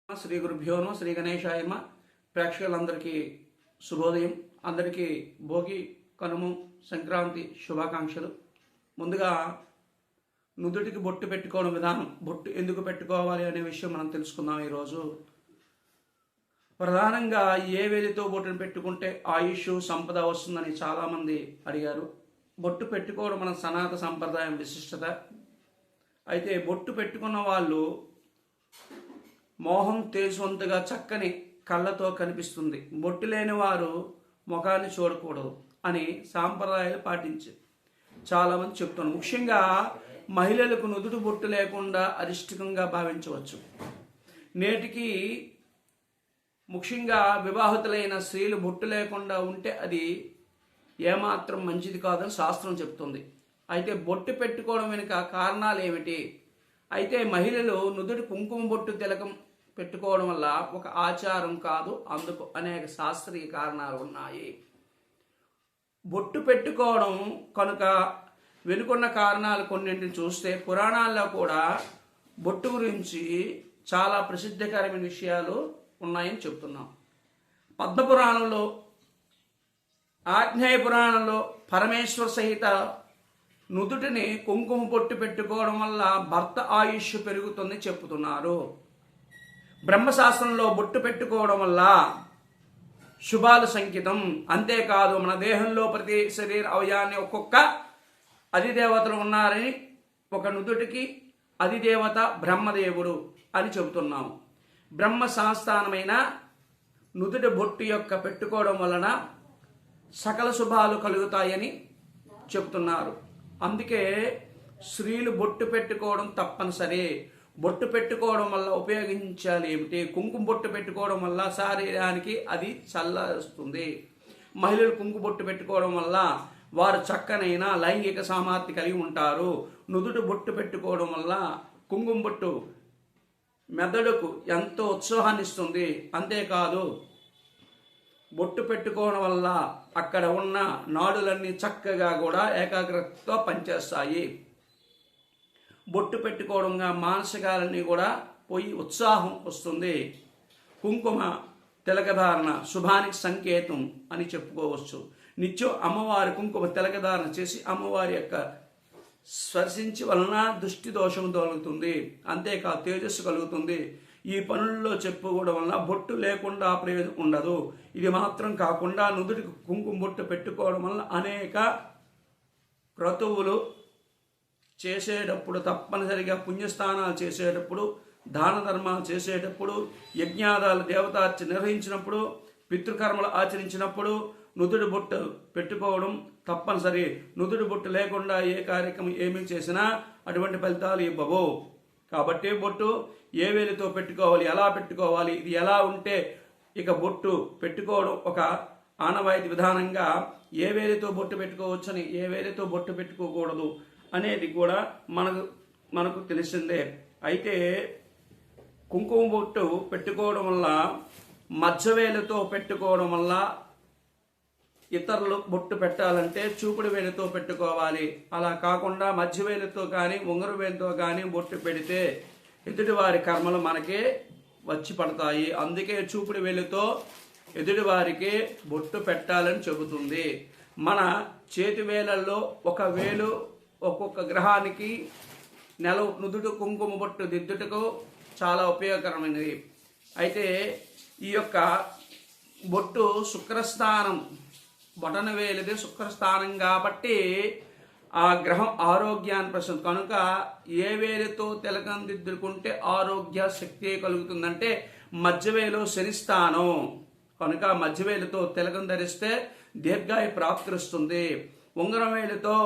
శ్రీ గురుభ్యో నమః. శ్రీ గణేశాయ నమః. ప్రేక్షకులందరికీ శుభోదయం. అందరికీ భోగి, కనుము, సంక్రాంతి శుభాకాంక్షలు. ముందుగా నుదుటికి బొట్టు పెట్టుకోవడం విధానం, బొట్టు ఎందుకు పెట్టుకోవాలి అనే విషయం మనం తెలుసుకుందాం. ఈరోజు ప్రధానంగా ఏ వేలితో బొట్టును పెట్టుకుంటే ఆయుష్, సంపద వస్తుందని చాలామంది అడిగారు. బొట్టు పెట్టుకోవడం మన సనాతన సంప్రదాయం విశిష్టత. అయితే బొట్టు పెట్టుకున్న వాళ్ళు మోహం తేజవంతుగా చక్కని కళ్ళతో కనిపిస్తుంది. బొట్టు లేని వారు ముఖాన్ని చూడకూడదు అని సాంప్రదాయాలు పాటించి చాలామంది చెప్తున్నారు. ముఖ్యంగా మహిళలకు నుదుటి బొట్టు లేకుండా అరిష్టంగా భావించవచ్చు. నేటికి ముఖ్యంగా వివాహితులైన స్త్రీలు బొట్టు లేకుండా ఉంటే అది ఏమాత్రం మంచిది కాదని శాస్త్రం చెప్తుంది. అయితే బొట్టు పెట్టుకోవడం వెనుక కారణాలు ఏమిటి? అయితే మహిళలు నుదుటి కుంకుమ బొట్టు తిలకం పెట్టుకోవడం వల్ల ఒక ఆచారం కాదు, అందుకు అనేక శాస్త్రీయ కారణాలు ఉన్నాయి. బొట్టు పెట్టుకోవడం కనుక వెనుకున్న కారణాలు కొన్నింటిని చూస్తే పురాణాల్లో కూడా బొట్టు గురించి చాలా ప్రసిద్ధకరమైన విషయాలు ఉన్నాయని చెప్తున్నాం. పద్మపురాణంలో, ఆగ్నేయ పురాణంలో పరమేశ్వర సహిత నుదుటిని కుంకుమ బొట్టు పెట్టుకోవడం వల్ల భర్త ఆయుష్ పెరుగుతుంది చెప్పుతున్నారు. బ్రహ్మశాస్త్రంలో బొట్టు పెట్టుకోవడం వల్ల శుభాల సంకేతం. అంతేకాదు మన దేహంలో ప్రతి శరీర అవయాన్ని ఒక్కొక్క అధిదేవతలు ఉన్నారని, ఒక నుదుటికి అధిదేవత బ్రహ్మదేవుడు అని చెబుతున్నాము. బ్రహ్మశాస్త్రానమైన నుదుటి బొట్టు యొక్క పెట్టుకోవడం వలన సకల శుభాలు కలుగుతాయని చెబుతున్నారు. అందుకే స్త్రీలు బొట్టు పెట్టుకోవడం తప్పనిసరి. బొట్టు పెట్టుకోవడం వల్ల ఉపయోగించాలి ఏమిటి? కుంకుమ బొట్టు పెట్టుకోవడం వల్ల శరీరానికి అది చల్లస్తుంది. మహిళలు కుంకుమ బొట్టు పెట్టుకోవడం వల్ల వారు చక్కనైన లైంగిక సామర్థ్యం కలిగి ఉంటారు. నుదుటి బొట్టు పెట్టుకోవడం వల్ల కుంకుమ బొట్టు మెదడుకు ఎంతో ఉత్సాహాన్ని ఇస్తుంది. అంతేకాదు బొట్టు పెట్టుకోవడం వల్ల అక్కడ ఉన్న నాడులన్నీ చక్కగా కూడా ఏకాగ్రతతో పనిచేస్తాయి. బొట్టు పెట్టుకోవడంగా మానసికాలన్నీ కూడా పోయి ఉత్సాహం వస్తుంది. కుంకుమ తిలకధారణ శుభానికి సంకేతం అని చెప్పుకోవచ్చు. నిత్యం అమ్మవారి కుంకుమ తిలకధారణ చేసి అమ్మవారి యొక్క స్పర్శించి వలన దృష్టి దోషం తొలగుతుంది. అంతేకాదు తేజస్సు కలుగుతుంది. ఈ పనుల్లో చెప్పుకోవడం వలన బొట్టు లేకుండా ప్రయోజనం ఉండదు. ఇది మాత్రం కాకుండా నుదుటికి కుంకుమ బొట్టు పెట్టుకోవడం వలన అనేక క్రతువులు చేసేటప్పుడు, తప్పనిసరిగా పుణ్యస్థానాలు చేసేటప్పుడు, దాన ధర్మాలు చేసేటప్పుడు, యజ్ఞాదాలు దేవతార్చన నిర్వహించినప్పుడు, పితృకర్మలు ఆచరించినప్పుడు నుదుటి బొట్టు పెట్టుకోవడం తప్పనిసరి. నుదుటి బొట్టు లేకుండా ఏ కార్యక్రమం ఏమి చేసినా అటువంటి ఫలితాలు ఇవ్వవు. కాబట్టి బొట్టు ఏ వేలితో పెట్టుకోవాలి, ఎలా పెట్టుకోవాలి, ఇది ఎలా ఉంటే ఇక బొట్టు పెట్టుకోవడం ఒక ఆనవాయితీ విధానంగా ఏ వేలితో బొట్టు పెట్టుకోవచ్చని, ఏ వేలితో బొట్టు పెట్టుకోకూడదు అనేది కూడా మనకు తెలిసిందే. అయితే కుంకుమ బొట్టు పెట్టుకోవడం వల్ల మధ్యవేలుతో పెట్టుకోవడం వల్ల, ఇతరులు బొట్టు పెట్టాలంటే చూపుడు వేలుతో పెట్టుకోవాలి. అలా కాకుండా మధ్యవేలుతో కానీ ఉంగరు వేలుతో కానీ బొట్టు పెడితే ఎదుటివారి కర్మలు మనకే వచ్చి పడతాయి. అందుకే చూపుడు వేలుతో ఎదుటివారికి బొట్టు పెట్టాలని చెబుతుంది. మన చేతి వేలల్లో ఒక వేలు ఒక్కొక్క గ్రహానికి నెల నుదుటి కుంకుమ బొట్టు దిద్దుటకు చాలా ఉపయోగకరమైనది. అయితే ఈ యొక్క బొట్టు శుక్రస్థానం, బొటన వేలిది శుక్రస్థానం కాబట్టి ఆ గ్రహం ఆరోగ్యాన్ని ప్రశ్న కనుక ఏ వేలితో తిలకం దిద్దుకుంటే ఆరోగ్య శక్తి కలుగుతుందంటే మధ్యవేలు శనిస్థానం కనుక మధ్యవేలుతో తిలకం ధరిస్తే దీర్ఘాయు ప్రాప్తిస్తుంది. ఉంగరం వేలితో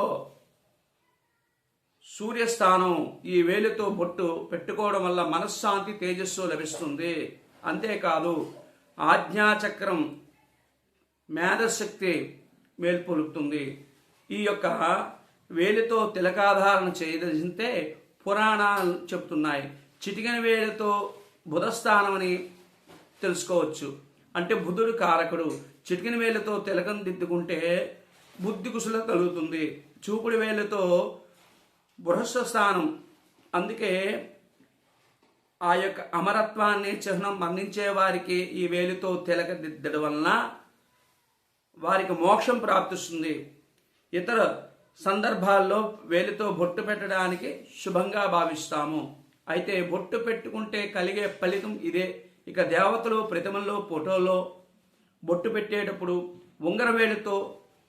సూర్యస్థానం. ఈ వేలితో బొట్టు పెట్టుకోవడం వల్ల మనశ్శాంతి, తేజస్సు లభిస్తుంది. అంతేకాదు ఆజ్ఞాచక్రం మేధశక్తి మేల్కొలుపుతుంది. ఈ యొక్క వేలితో తిలకాధారణ చేయదలిస్తే పురాణాలు చెప్తున్నాయి. చిటికెన వేలితో బుధస్థానం అని తెలుసుకోవచ్చు. అంటే బుధుడు కారకుడు. చిటికెన వేలితో తిలకం దిద్దుకుంటే బుద్ధి కుశలత కలుగుతుంది. చూపుడు వేలితో బృహస్పతి స్థానం. అందుకే ఆ యొక్క అమరత్వాన్ని చిహ్నం మరణించే వారికి ఈ వేలితో తిలకదిద్దడం వలన వారికి మోక్షం ప్రాప్తిస్తుంది. ఇతర సందర్భాల్లో వేలితో బొట్టు పెట్టడానికి శుభంగా భావిస్తాము. అయితే బొట్టు పెట్టుకుంటే కలిగే ఫలితం ఇదే. ఇక దేవతలు ప్రతిమల్లో ఫోటోలో బొట్టు పెట్టేటప్పుడు ఉంగరవేలితో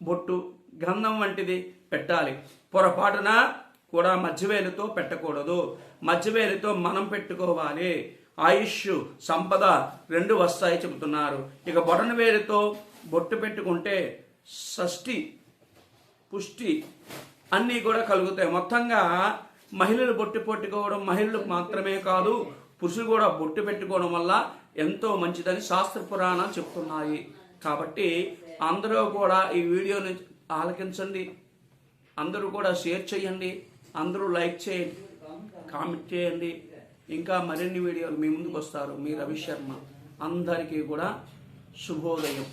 బొట్టు గంధం వంటిది పెట్టాలి. పొరపాటున కూడా మధ్యవేలితో పెట్టకూడదు. మధ్యవేలితో మనం పెట్టుకోవాలి. ఆయుష్ సంపద 2 వస్తాయి చెబుతున్నారు. ఇక బొటన వేలితో బొట్టు పెట్టుకుంటే షష్ఠి పుష్టి అన్నీ కూడా కలుగుతాయి. మొత్తంగా మహిళలు బొట్టు పెట్టుకోవడం మహిళలకు మాత్రమే కాదు, పురుషులు కూడా బొట్టు పెట్టుకోవడం వల్ల ఎంతో మంచిదని శాస్త్ర పురాణాలు చెప్తున్నాయి. కాబట్టి అందరూ కూడా ఈ వీడియోని ఆలకించండి, అందరూ కూడా షేర్ చేయండి, అందరూ లైక్ చేయండి, కామెంట్ చేయండి. ఇంకా మరిన్ని వీడియోలు మీ ముందుకు వస్తారు. మీ రవి శర్మ. అందరికీ కూడా శుభోదయం.